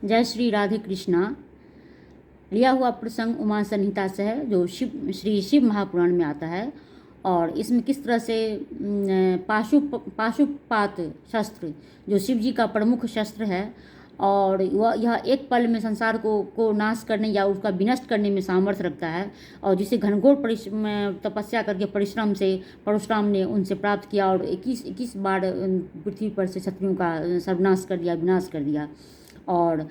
जय श्री राधे कृष्णा। लिया हुआ प्रसंग उमा संहिता से है, जो श्री शिव महापुराण में आता है। और इसमें किस तरह से पाशुपात शस्त्र, जो शिव जी का प्रमुख शस्त्र है, और वह यह एक पल में संसार को नाश करने या उसका विनष्ट करने में सामर्थ्य रखता है, और जिसे घनघोर तपस्या करके परिश्रम से परशुराम ने उनसे प्राप्त किया और 21 बार पृथ्वी पर से शत्रुओं का सर्वनाश कर दिया, विनाश कर दिया। और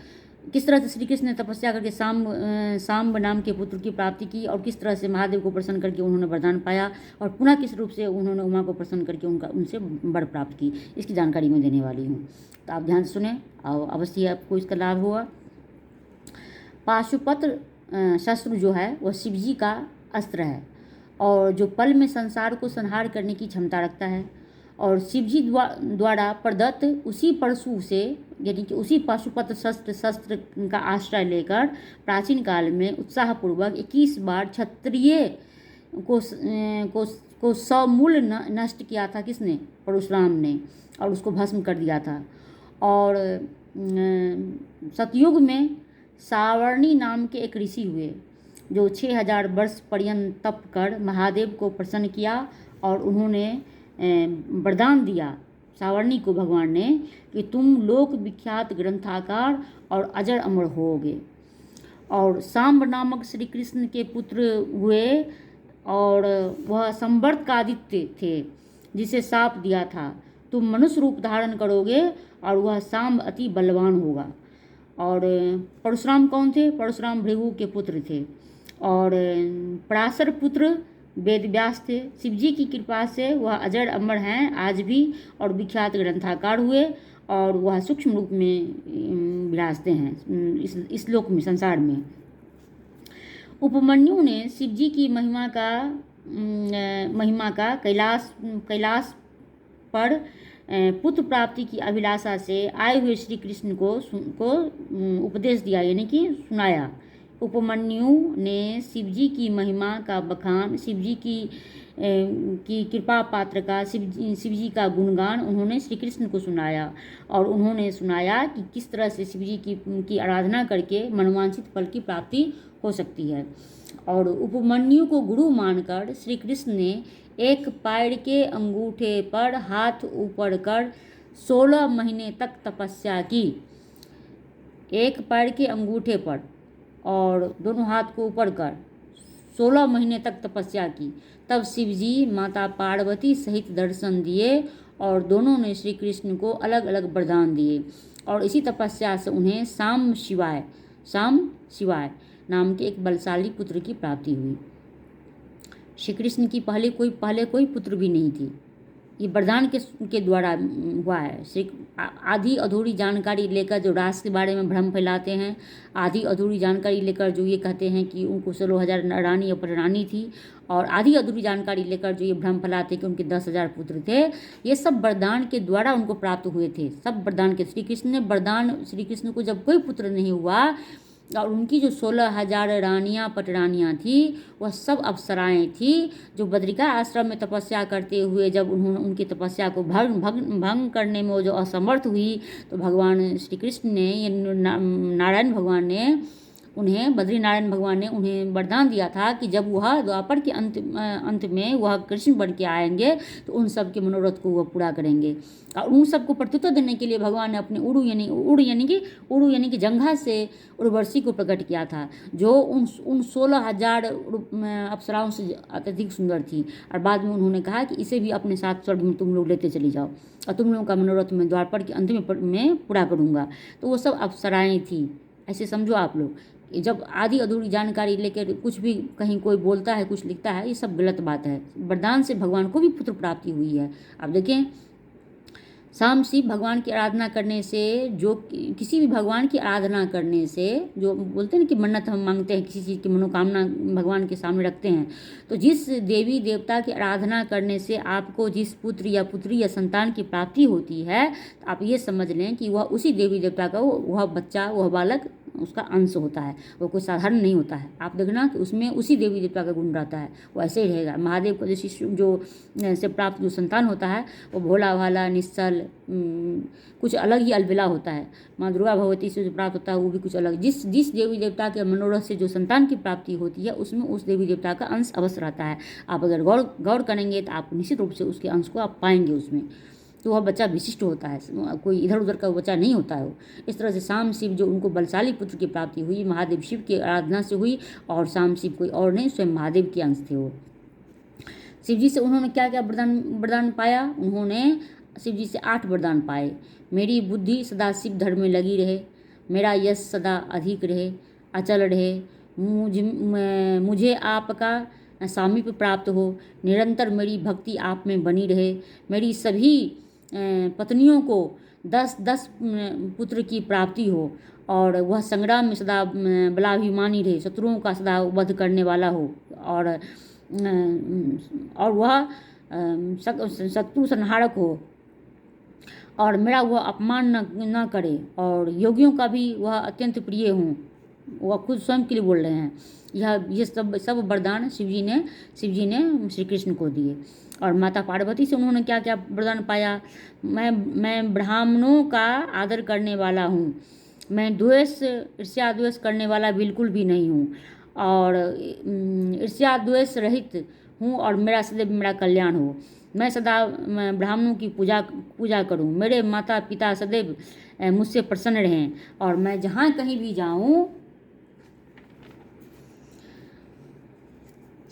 किस तरह से श्री कृष्ण ने तपस्या करके सांब नाम के पुत्र की प्राप्ति की, और किस तरह से महादेव को प्रसन्न करके उन्होंने वरदान पाया, और पुनः किस रूप से उन्होंने उमा को प्रसन्न करके उनसे वर प्राप्त की, इसकी जानकारी मैं देने वाली हूँ। तो आप ध्यान से सुने और अवश्य आपको इसका लाभ होगा। पाशुपत्र शस्त्र जो है वह शिव जी का अस्त्र है, और जो पल में संसार को संहार करने की क्षमता रखता है। और शिवजी द्वारा प्रदत्त उसी परशु से, यानी कि उसी पाशुपत्र शस्त्र का आश्रय लेकर प्राचीन काल में उत्साहपूर्वक 21 बार क्षत्रिय को समूल नष्ट किया था। किसने? परशुराम ने, और उसको भस्म कर दिया था। और सतयुग में सावर्णी नाम के एक ऋषि हुए, जो 6000 वर्ष पर्यंत तप कर महादेव को प्रसन्न किया, और उन्होंने वरदान दिया सावर्णी को भगवान ने कि तुम लोक विख्यात ग्रंथाकार और अजर अमर होगे। और सांब नामक श्री कृष्ण के पुत्र हुए, और वह संवर्त का आदित्य थे, जिसे शाप दिया था तुम मनुष्य रूप धारण करोगे, और वह सांब अति बलवान होगा। और परशुराम कौन थे? परशुराम भृगु के पुत्र थे, और पराशर पुत्र वेदव्यास थे। शिवजी की कृपा से वह अजर अमर हैं आज भी, और विख्यात ग्रंथाकार हुए, और वह सूक्ष्म रूप में विराजते हैं इस लोक में, संसार में। उपमन्यु ने शिवजी की महिमा का कैलाश पर पुत्र प्राप्ति की अभिलाषा से आए हुए श्री कृष्ण को उपदेश दिया, यानी कि सुनाया। उपमन्यु ने शिवजी की महिमा का बखान, शिवजी की कृपा पात्र का शिवजी का गुणगान उन्होंने श्री कृष्ण को सुनाया, और उन्होंने सुनाया कि किस तरह से शिवजी की आराधना करके मनवांछित फल की प्राप्ति हो सकती है। और उपमन्यु को गुरु मानकर श्री कृष्ण ने एक पैर के अंगूठे पर हाथ ऊपर कर 16 महीने तक तपस्या की। एक पैर के अंगूठे पर और दोनों हाथ को ऊपर कर 16 महीने तक तपस्या की। तब शिवजी माता पार्वती सहित दर्शन दिए, और दोनों ने श्री कृष्ण को अलग अलग वरदान दिए, और इसी तपस्या से उन्हें साम शिवाय नाम के एक बलशाली पुत्र की प्राप्ति हुई। श्री कृष्ण की पहले कोई पुत्र भी नहीं थी। ये वरदान के द्वारा हुआ है। आधी अधूरी जानकारी लेकर जो रास के बारे में भ्रम फैलाते हैं, आधी अधूरी जानकारी लेकर जो ये कहते हैं कि उनको 16,000 रानी और रानी थी, और आधी अधूरी जानकारी लेकर जो ये भ्रम फैलाते हैं कि उनके 10,000 पुत्र थे, ये सब वरदान के द्वारा उनको प्राप्त हुए थे। सब वरदान के श्री कृष्ण को जब कोई पुत्र नहीं हुआ, और उनकी जो 16,000 रानियाँ पटरानियाँ थी, वह सब अप्सराएँ थी, जो बद्रिका आश्रम में तपस्या करते हुए जब उन्होंने उनकी तपस्या को भंग करने में वो जो असमर्थ हुई, तो भगवान श्री कृष्ण ने, नारायण भगवान ने उन्हें, बद्री नारायण भगवान ने उन्हें वरदान दिया था कि जब वह द्वापर के अंत में वह कृष्ण बन के आएंगे, तो उन सब के मनोरथ को वह पूरा करेंगे। और उन सबको प्रत्युत्तर देने के लिए भगवान ने अपने उड़ू यानी कि जंघा से उर्वशी को प्रकट किया था, जो उन 16,000 अप्सराओं से अत्यधिक सुंदर थी। और बाद में उन्होंने कहा कि इसे भी अपने साथ स्वर्ग में तुम लोग लेते चली जाओ, और तुम लोगों का मनोरथ मैं द्वापर के अंत में पूरा करूँगा। तो वो सब अप्सराएँ थी, ऐसे समझो आप लोग। जब आधी अधूरी जानकारी लेकर कुछ भी कहीं कोई बोलता है, कुछ लिखता है, ये सब गलत बात है। वरदान से भगवान को भी पुत्र प्राप्ति हुई है। अब देखें, शाम शिव भगवान की आराधना करने से, जो किसी भी भगवान की आराधना करने से, जो बोलते हैं ना कि मन्नत हम मांगते हैं, किसी चीज़ की मनोकामना भगवान के सामने रखते हैं, तो जिस देवी देवता की आराधना करने से आपको जिस पुत्र या पुत्री या संतान की प्राप्ति होती है, तो आप ये समझ लें कि वह उसी देवी देवता का वह बच्चा, वह बालक उसका अंश होता है, वो कोई साधारण नहीं होता है। आप देखना कि उसमें उसी देवी देवता का गुण रहता है, वो ऐसे ही रहेगा। महादेव को जैसे जो से प्राप्त जो संतान होता है वो भोला भाला निश्चल कुछ अलग ही अलबेला होता है। माँ दुर्गा भगवती से जो प्राप्त होता है वो भी कुछ अलग। जिस जिस देवी देवता के मनोरथ से जो संतान की प्राप्ति होती है उसमें उस देवी देवता का अंश अवश्य रहता है। आप अगर गौर करेंगे तो आप निश्चित रूप से उसके अंश को आप पाएंगे उसमें। तो वह बच्चा विशिष्ट होता है, कोई इधर उधर का बच्चा नहीं होता है वो। इस तरह से शाम शिव जो उनको बलशाली पुत्र की प्राप्ति हुई, महादेव शिव की आराधना से हुई, और शाम शिव कोई और नहीं, स्वयं महादेव के अंश थे वो। शिव जी से उन्होंने क्या क्या वरदान पाया? उन्होंने शिव जी से 8 वरदान पाए। मेरी बुद्धि सदा शिव धर्म में लगी रहे, मेरा यश सदा अधिक रहे, अचल रहे, मुझे आपका सामीप्य प्राप्त हो, निरंतर मेरी भक्ति आप में बनी रहे, मेरी सभी पत्नियों को 10 पुत्र की प्राप्ति हो, और वह संग्राम में सदा बलाभिमानी रहे, शत्रुओं का सदा वध करने वाला हो, और वह शत्रु संहारक हो, और मेरा वह अपमान न करे, और योगियों का भी वह अत्यंत प्रिय हूँ। वह खुद स्वयं के लिए बोल रहे हैं। ये सब वरदान शिव जी ने श्री कृष्ण को दिए। और माता पार्वती से उन्होंने क्या क्या वरदान पाया? मैं ब्राह्मणों का आदर करने वाला हूँ, मैं ईर्ष्या द्वेष करने वाला बिल्कुल भी नहीं हूँ, और ईर्ष्या द्वेष रहित हूँ, और मेरा सदैव मेरा कल्याण हो। मैं सदा ब्राह्मणों की पूजा करूँ, मेरे माता पिता सदैव मुझसे प्रसन्न रहें, और मैं जहाँ कहीं भी जाऊँ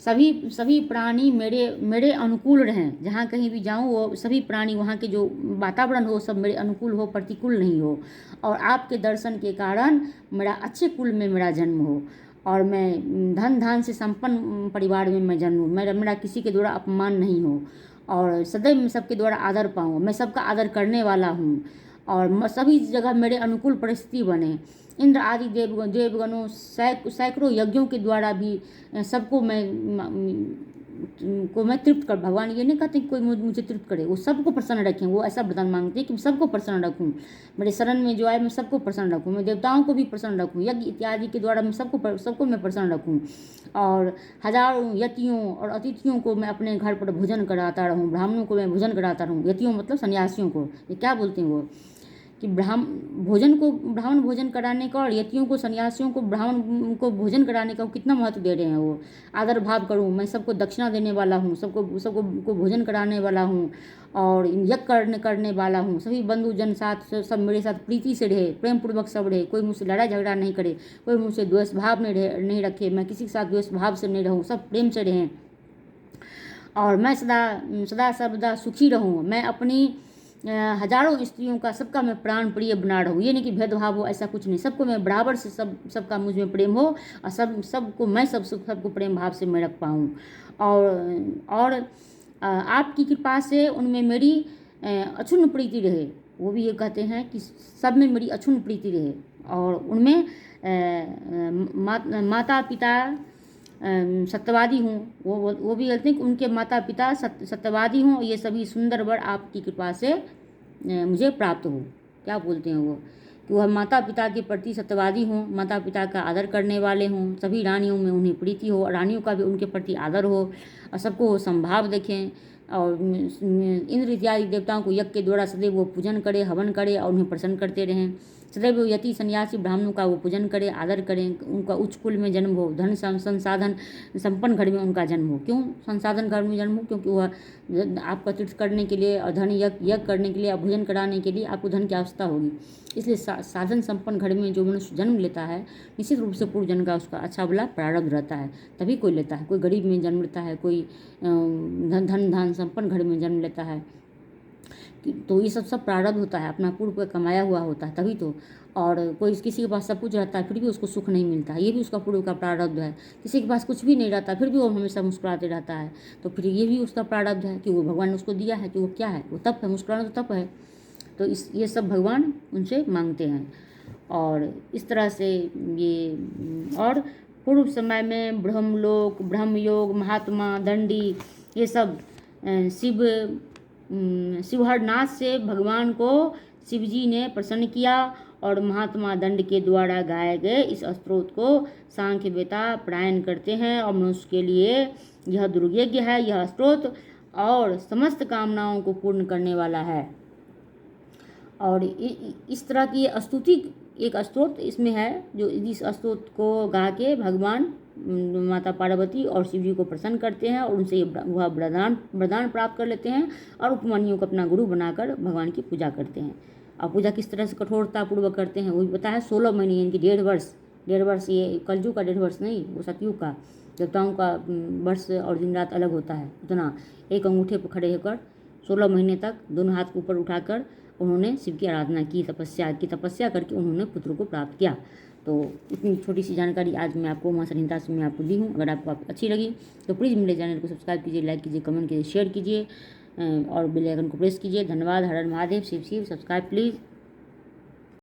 सभी प्राणी मेरे अनुकूल रहें। जहाँ कहीं भी जाऊँ वो सभी प्राणी, वहाँ के जो वातावरण हो सब मेरे अनुकूल हो, प्रतिकूल नहीं हो, और आपके दर्शन के कारण मेरा अच्छे कुल में मेरा जन्म हो, और मैं धन धान से संपन्न परिवार में मैं जन्म हूँ, मेरा किसी के द्वारा अपमान नहीं हो, और सदैव मैं सबके द्वारा आदर पाऊँ, मैं सबका आदर करने वाला हूँ, और सभी जगह मेरे अनुकूल परिस्थिति बने। इंद्र आदि देवगणों सैकड़ों यज्ञों के द्वारा भी सबको मैं तृप्त कर, भगवान ये नहीं कहते कि कोई मुझे तृप्त करे, वो सबको प्रसन्न रखें। वो ऐसा वरदान मांगते हैं कि मैं सबको प्रसन्न रखूँ, मेरे शरण में जो आए मैं सबको प्रसन्न रखूँ, मैं देवताओं को भी प्रसन्न रखूँ, यज्ञ इत्यादि के द्वारा मैं सबको मैं प्रसन्न रखूँ, और हजारों यतियों और अतिथियों को मैं अपने घर पर भोजन कराता रहूँ, ब्राह्मणों को मैं भोजन कराता रहूँ। यतियों मतलब सन्यासियों को, ये क्या बोलते हैं वो कि ब्राह्मण भोजन कराने का, और यतियों को सन्यासियों को ब्राह्मण को भोजन कराने का कितना महत्व दे रहे हैं वो। आदर भाव करूँ, मैं सबको दक्षिणा देने वाला हूँ, सबको भोजन कराने वाला हूँ, और यज्ञ करने वाला हूँ। सभी बंधु जन साथ सब मेरे साथ प्रीति से रहे, प्रेम पूर्वक सब रहे, कोई मुझसे लड़ाई झगड़ा नहीं करे, कोई मुझसे द्वेष भाव नहीं रखे, मैं किसी के साथ द्वेष भाव से नहीं रहूँ, सब प्रेम से रहें, और मैं सदा सर्वदा सुखी रहूँ। मैं अपनी हजारों स्त्रियों का सबका मैं प्राण प्रिय बना रहूँ। ये नहीं कि भेदभाव हो, ऐसा कुछ नहीं, सबको मैं बराबर से सबका मुझ में प्रेम हो, और सबको प्रेम भाव से मैं रख पाऊँ, और आपकी कृपा से उनमें मेरी अक्षुण्ण प्रीति रहे। वो भी ये कहते हैं कि सब में मेरी अक्षुण्ण प्रीति रहे, और उनमें माता पिता सत्यवादी हूँ। वो भी कहते हैं कि उनके माता पिता सत्यवादी हों, ये सभी सुंदर वर आपकी कृपा से मुझे प्राप्त हो। क्या बोलते हैं वो कि वह माता पिता के प्रति सत्यवादी हों, माता पिता का आदर करने वाले हों, सभी रानियों में उन्हें प्रीति हो, रानियों का भी उनके प्रति आदर हो, और सबको संभाव देखें, और इंद्र इत्यादि देवताओं को यज्ञ के द्वारा सदैव वो पूजन करे, हवन करे, और उन्हें प्रसन्न करते रहें। सदैव यति सन्यासी ब्राह्मणों का वो पूजन करें, आदर करें, उनका उच्च कुल में जन्म हो, धन संसाधन संपन्न घर में उनका जन्म हो। क्यों संसाधन घर में जन्म हो? क्योंकि वह आपका तीर्थ करने के लिए, और धन यज्ञ करने के लिए, और भोजन कराने के लिए आपको धन की आवश्यकता होगी। इसलिए साधन संपन्न घर में जो मनुष्य जन्म लेता है, निश्चित रूप से पूर्व जन्म का उसका अच्छा भला प्रारब्ध रहता है, तभी कोई लेता है। कोई गरीब में जन्म लेता है, कोई धन संपन्न घर में जन्म लेता है, तो ये सब प्रारब्ध होता है, अपना पूर्व का कमाया हुआ होता है, तभी तो। और कोई किसी के पास सब कुछ रहता है फिर भी उसको सुख नहीं मिलता है, ये भी उसका पूर्व का प्रारब्ध है। किसी के पास कुछ भी नहीं रहता फिर भी वो हमेशा मुस्कुराते रहता है, तो फिर ये भी उसका प्रारब्ध है कि वो भगवान ने उसको दिया है, कि वो क्या है, वो तप है, मुस्कुराना तो तप है। तो ये सब भगवान उनसे मांगते हैं। और इस तरह से ये, और पूर्व समय में ब्रह्मलोक, ब्रह्मयोग, महात्मा, दंडी, ये सब शिवहरनाथ से भगवान को शिवजी ने प्रसन्न किया, और महात्मा दंड के द्वारा गाए गए इस स्तोत्र को सांख्य वेता पारायण करते हैं और मनुष्य के लिए यह दुर्यज्ञ है। यह स्तोत्र और समस्त कामनाओं को पूर्ण करने वाला है। और इस तरह की स्तुति एक स्तोत्र इसमें है जो इस स्तोत्र को गा के भगवान माता पार्वती और शिव जी को प्रसन्न करते हैं और उनसे वह वरदान प्राप्त कर लेते हैं और उपमन्यु को अपना गुरु बनाकर भगवान की पूजा करते हैं। और पूजा किस तरह से कठोरतापूर्वक करते हैं वो भी पता है। 16 महीने यानी कि 1.5 वर्ष, ये कलयुग का 1.5 वर्ष नहीं, वो सतयुग का देवताओं का वर्ष और दिन रात अलग होता है। उतना एक अंगूठे पर खड़े होकर 16 महीने तक दोनों हाथ को ऊपर उठाकर उन्होंने शिव की आराधना की, तपस्या करके उन्होंने पुत्र को प्राप्त किया। तो इतनी छोटी सी जानकारी आज मैं आपको मां संहिता से मैं आपको दी हूँ। अगर आपको अच्छी लगी तो प्लीज़ मेरे चैनल को सब्सक्राइब कीजिए, लाइक कीजिए, कमेंट कीजिए, शेयर कीजिए और बेल आइकन को प्रेस कीजिए। धन्यवाद। हर हर महादेव, शिव शिव। Subscribe please.